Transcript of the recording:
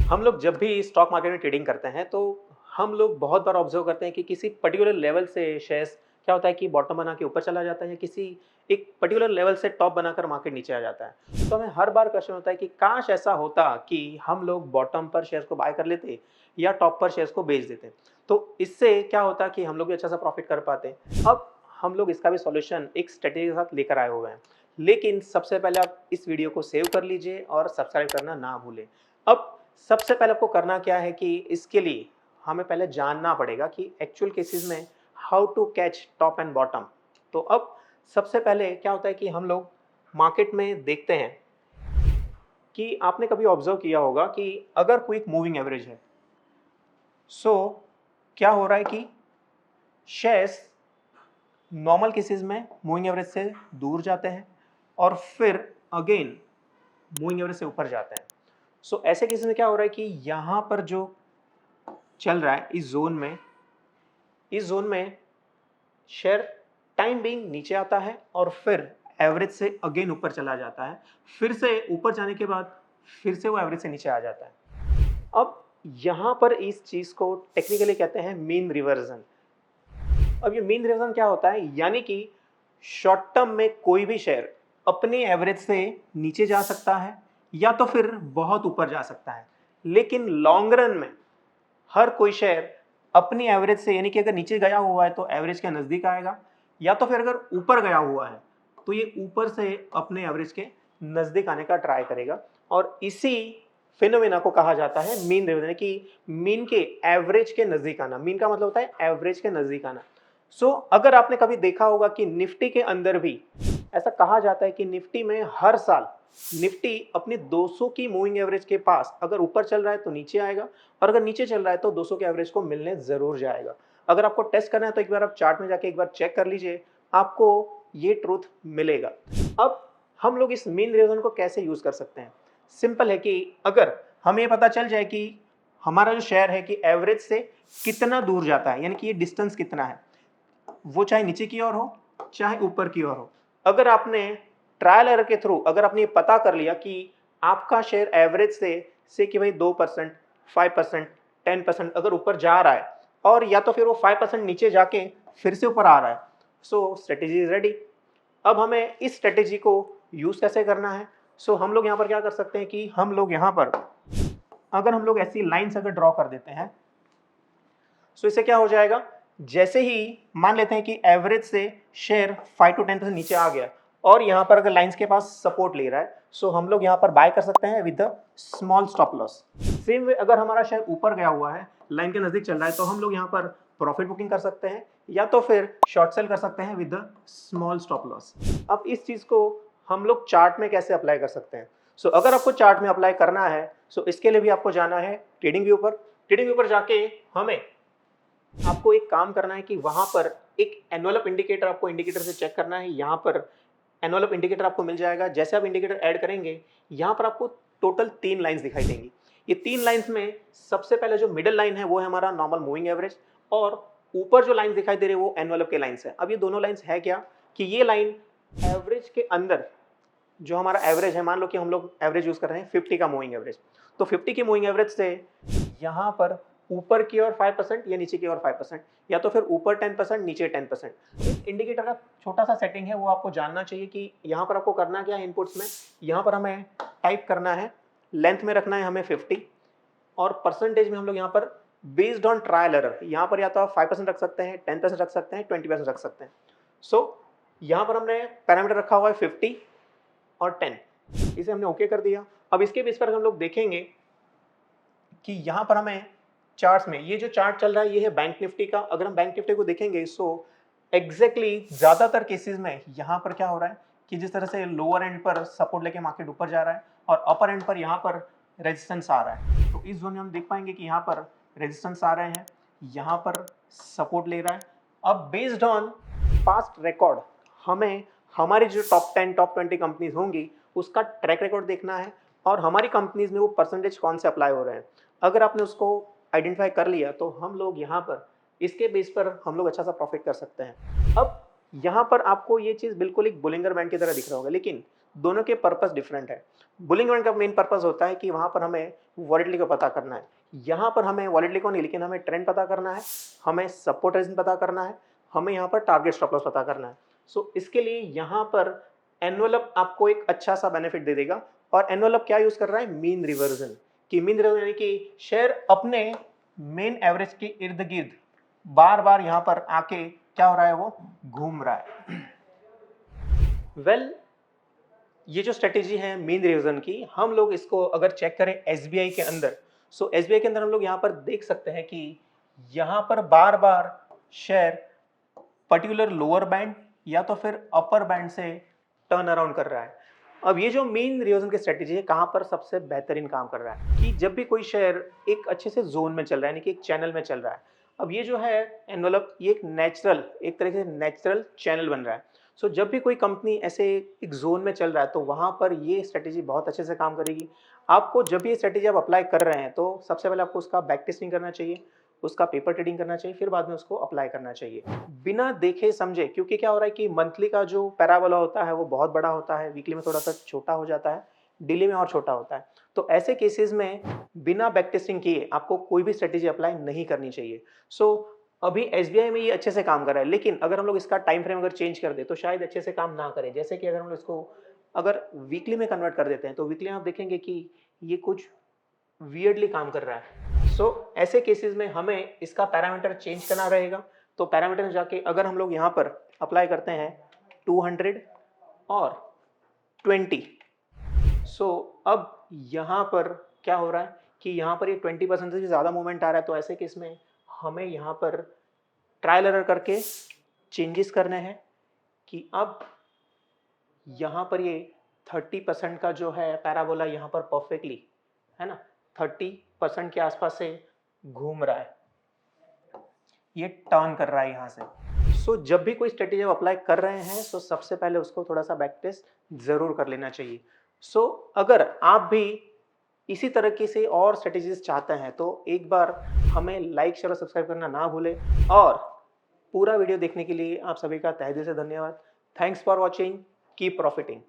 हम लोग जब भी स्टॉक मार्केट में ट्रेडिंग करते हैं तो हम लोग बहुत बार ऑब्जर्व करते हैं कि किसी पर्टिकुलर लेवल से शेयर्स क्या होता है कि बॉटम बना के ऊपर चला जाता है या किसी एक पर्टिकुलर लेवल से टॉप बनाकर मार्केट नीचे आ जाता है। तो हमें हर बार क्वेश्चन होता है कि काश ऐसा होता कि हम लोग बॉटम पर शेयर्स को बाय कर लेते या टॉप पर शेयर्स को बेच देते, तो इससे क्या होता कि हम लोग भी अच्छा सा प्रॉफिट कर पाते। अब हम लोग इसका भी सॉल्यूशन एक स्ट्रेटेजी के साथ लेकर आए हुए हैं, लेकिन सबसे पहले आप इस वीडियो को सेव कर लीजिए और सब्सक्राइब करना ना भूलें। अब सबसे पहले आपको करना क्या है कि इसके लिए हमें पहले जानना पड़ेगा कि एक्चुअल केसेस में how to catch top and bottom. तो अब सबसे पहले क्या होता है कि हम लोग मार्केट में देखते हैं कि आपने कभी ऑब्जर्व किया होगा कि अगर कोई एक मूविंग एवरेज है, सो क्या हो रहा है कि शेयर्स नॉर्मल केसेस में मूविंग एवरेज से दूर जाते हैं और फिर अगेन मूविंग एवरेज से ऊपर जाते हैं। सो ऐसे केसेस में क्या हो रहा है कि यहाँ पर जो चल रहा है इस जोन में शेयर टाइम बीइंग नीचे आता है और फिर एवरेज से अगेन ऊपर चला जाता है। फिर से ऊपर जाने के बाद फिर से वो एवरेज से नीचे आ जाता है। अब यहाँ पर इस चीज को टेक्निकली कहते हैं मीन रिवर्जन। अब ये मीन रिवर्जन क्या होता है, यानी कि शॉर्ट टर्म में कोई भी शेयर अपनी एवरेज से नीचे जा सकता है या तो फिर बहुत ऊपर जा सकता है, लेकिन लॉन्ग रन में हर कोई शेयर अपनी एवरेज से, यानी कि अगर नीचे गया हुआ है तो एवरेज के नजदीक आएगा, या तो फिर अगर ऊपर गया हुआ है तो ये ऊपर से अपने एवरेज के नजदीक आने का ट्राई करेगा। और इसी फिनोमेना को कहा जाता है मीन रिवर्जन, कि मीन के एवरेज के नजदीक आना। मीन का मतलब होता है एवरेज के नजदीक आना। सो अगर आपने कभी देखा होगा कि निफ्टी के अंदर भी ऐसा कहा जाता है कि निफ्टी में हर साल निफ्टी अपनी 200 की मूविंग एवरेज के पास अगर ऊपर चल रहा है तो नीचे आएगा, और अगर नीचे चल रहा है तो 200 के एवरेज को मिलने जरूर जाएगा। अगर आपको टेस्ट करना है तो एक बार आप चार्ट में जाके एक बार चेक कर लीजिए, आपको ये ट्रूथ मिलेगा। अब हम लोग इस मीन रिवर्जन को कैसे यूज कर सकते हैं? सिंपल है कि अगर हमें ये पता चल जाए कि हमारा जो शेयर है कि एवरेज से कितना दूर जाता है, यानी कि ये डिस्टेंस कितना है, वो चाहे नीचे की ओर हो चाहे ऊपर की ओर हो। अगर आपने ट्रायल एरर के थ्रू अगर आपने ये पता कर लिया कि आपका शेयर एवरेज से कि भाई 2%, 5%, 10% अगर ऊपर जा रहा है और या तो फिर वो 5% नीचे जाके फिर से ऊपर आ रहा है, सो स्ट्रेटेजी इज रेडी। अब हमें इस स्ट्रेटेजी को यूज कैसे करना है? सो हम लोग यहाँ पर क्या कर सकते हैं कि हम लोग यहाँ पर अगर हम लोग ऐसी लाइन्स अगर ड्रॉ कर देते हैं, सो इससे क्या हो जाएगा, जैसे ही मान लेते हैं कि एवरेज से शेयर 5 to 10% नीचे आ गया और यहाँ पर अगर लाइंस के पास सपोर्ट ले रहा है, सो हम लोग यहाँ पर बाय कर सकते हैं with the small stop loss. Same way अगर हमारा शेयर ऊपर गया हुआ है, लाइन के नजदीक चल रहा है, तो हम लोग यहाँ पर प्रॉफिट बुकिंग कर सकते हैं या तो फिर शॉर्ट सेल कर सकते हैं with the small stop loss. अब इस चीज को हम लोग चार्ट में कैसे अप्लाई कर सकते हैं? सो अगर आपको चार्ट में अप्लाई करना है, सो इसके लिए भी आपको जाना है ट्रेडिंग व्यू पर। ट्रेडिंग व्यू पर जाके हमें आपको एक काम करना है कि वहां पर एक एनवेलप इंडिकेटर, आपको इंडिकेटर से चेक करना है। यहाँ पर एनवेलप इंडिकेटर आपको मिल जाएगा। जैसे आप इंडिकेटर ऐड करेंगे, यहाँ पर आपको टोटल 3 लाइंस दिखाई देंगी। ये 3 लाइंस में सबसे पहले जो मिडिल लाइन है वो है हमारा नॉर्मल मूविंग एवरेज, और ऊपर जो लाइंस दिखाई दे रही है वो एनवेलप के लाइंस है। अब ये दोनों लाइंस है क्या कि ये लाइन एवरेज के अंदर जो हमारा एवरेज है, मान लो कि हम लोग एवरेज यूज कर रहे हैं 50 का मूविंग एवरेज, तो 50 की मूविंग एवरेज से यहाँ पर ऊपर की ओर 5% या नीचे की ओर 5%, या तो फिर ऊपर 10% नीचे 10%। इस इंडिकेटर का छोटा सा सेटिंग है, वो आपको जानना चाहिए कि यहाँ पर आपको करना क्या है। इनपुट्स में यहाँ पर हमें टाइप करना है, लेंथ में रखना है हमें 50, और परसेंटेज में हम लोग यहाँ पर बेस्ड ऑन ट्रायल एरर, यहाँ पर या तो आप 5% रख सकते हैं, 10% रख सकते हैं, 20% रख सकते हैं। सो यहाँ पर हमने पैरामीटर रखा हुआ है 50 और 10, इसे हमने ओके कर दिया। अब इसके बेस पर हम लोग देखेंगे कि यहाँ पर हमें चार्ट्स में ये जो चार्ट चल रहा है ये है बैंक निफ्टी का। अगर हम बैंक निफ्टी को देखेंगे, सो एग्जैक्टली ज्यादातर केसेस में यहाँ पर क्या हो रहा है कि जिस तरह से लोअर एंड पर सपोर्ट लेके मार्केट ऊपर जा रहा है और अपर एंड पर यहाँ पर रेजिस्टेंस आ रहा है, तो इस जोन में हम देख पाएंगे कि यहाँ पर रेजिस्टेंस आ रहे हैं, यहाँ पर सपोर्ट ले रहा है। अब बेस्ड ऑन पास्ट रिकॉर्ड हमें हमारी जो टॉप 10 टॉप 20 कंपनीज होंगी उसका ट्रैक रिकॉर्ड देखना है, और हमारी कंपनीज में वो परसेंटेज कौन से अप्लाई हो रहे हैं। अगर आपने उसको आइडेंटिफाई कर लिया तो हम लोग यहाँ पर इसके बेस पर हम लोग अच्छा सा प्रॉफिट कर सकते हैं। अब यहाँ पर आपको ये चीज़ बिल्कुल एक बुलिंगर बैंड की तरह दिख रहा होगा, लेकिन दोनों के पर्पस डिफरेंट है। बुलिंग रन का मेन पर्पस होता है कि वहाँ पर हमें वॉलेटिलिटी को पता करना है। यहाँ पर हमें वॉलेटिलिटी को नहीं, लेकिन हमें ट्रेंड पता करना है, हमें सपोर्ट रेजिस्टेंस पता करना है, हमें यहाँ पर टारगेट स्टॉप लॉस पता करना है। सो इसके लिए यहाँ पर एनवेलप आपको एक अच्छा सा बेनिफिट दे देगा। और एनवेलप क्या यूज कर रहा है? Mean reversion. कि मीन रिवर्जन यानी कि शेयर अपने मेन एवरेज के इर्द गिर्द बार बार यहाँ पर आके क्या हो रहा है? वो घूम रहा है। वेल, ये जो स्ट्रेटेजी है मीन रिवर्जन की, हम लोग इसको अगर चेक करें एसबीआई के अंदर, सो एसबीआई के अंदर हम लोग यहाँ पर देख सकते हैं कि यहाँ पर बार बार शेयर पर्टिकुलर लोअर बैंड या तो फिर अपर बैंड से टर्न अराउंड कर रहा है। अब ये जो मीन रिवर्जन की स्ट्रेटेजी है कहाँ पर सबसे बेहतरीन काम कर रहा है कि जब भी कोई शेयर एक अच्छे से जोन में चल रहा है, यानी कि एक चैनल में चल रहा है। अब ये जो है एनवेलप, ये एक तरह से नेचुरल चैनल बन रहा है। सो जब भी कोई कंपनी ऐसे एक जोन में चल रहा है तो वहाँ पर ये स्ट्रेटेजी बहुत अच्छे से काम करेगी। आपको जब भी ये स्ट्रेटेजी आप अप्लाई कर रहे हैं तो सबसे पहले आपको उसका बैक टेस्टिंग करना चाहिए, उसका पेपर ट्रेडिंग करना चाहिए, फिर बाद में उसको अप्लाई करना चाहिए बिना देखे समझे। क्योंकि क्या हो रहा है कि मंथली का जो पैराबोला होता है वो बहुत बड़ा होता है, वीकली में थोड़ा सा छोटा हो जाता है, डेली में और छोटा होता है। तो ऐसे केसेस में बिना बैक टेस्टिंग किए आपको कोई भी स्ट्रेटेजी अप्लाई नहीं करनी चाहिए। सो अभी एसबीआई में ये अच्छे से काम कर रहा है, लेकिन अगर हम लोग इसका टाइम फ्रेम अगर चेंज कर दे तो शायद अच्छे से काम ना करे। जैसे कि अगर हम लोग इसको अगर वीकली में कन्वर्ट कर देते हैं तो वीकली में आप देखेंगे कि ये कुछ वियर्डली काम कर रहा है। सो ऐसे केसेस में हमें इसका पैरामीटर चेंज करना रहेगा। तो पैरामीटर में जाके अगर हम लोग यहाँ पर अप्लाई करते हैं 200 और 20, सो अब यहाँ पर क्या हो रहा है कि यहाँ पर ये 20% से ज़्यादा मूवमेंट आ रहा है। तो ऐसे केस में हमें यहाँ पर ट्रायल एरर करके चेंजेस करने हैं कि अब यहाँ पर ये 30% का जो है पैराबोला यहाँ पर परफेक्टली, है ना, 30% के आसपास से घूम रहा है, ये टर्न कर रहा है यहाँ से। सो जब भी कोई स्ट्रेटेजी आप अप्लाई कर रहे हैं तो सबसे पहले उसको थोड़ा सा बैक टेस्ट जरूर कर लेना चाहिए। सो अगर आप भी इसी तरीके से और स्ट्रेटेजीज चाहते हैं तो एक बार हमें लाइक शेयर और सब्सक्राइब करना ना भूलें। और पूरा वीडियो देखने के लिए आप सभी का तहे दिल से धन्यवाद। Thanks for watching, keep profiting.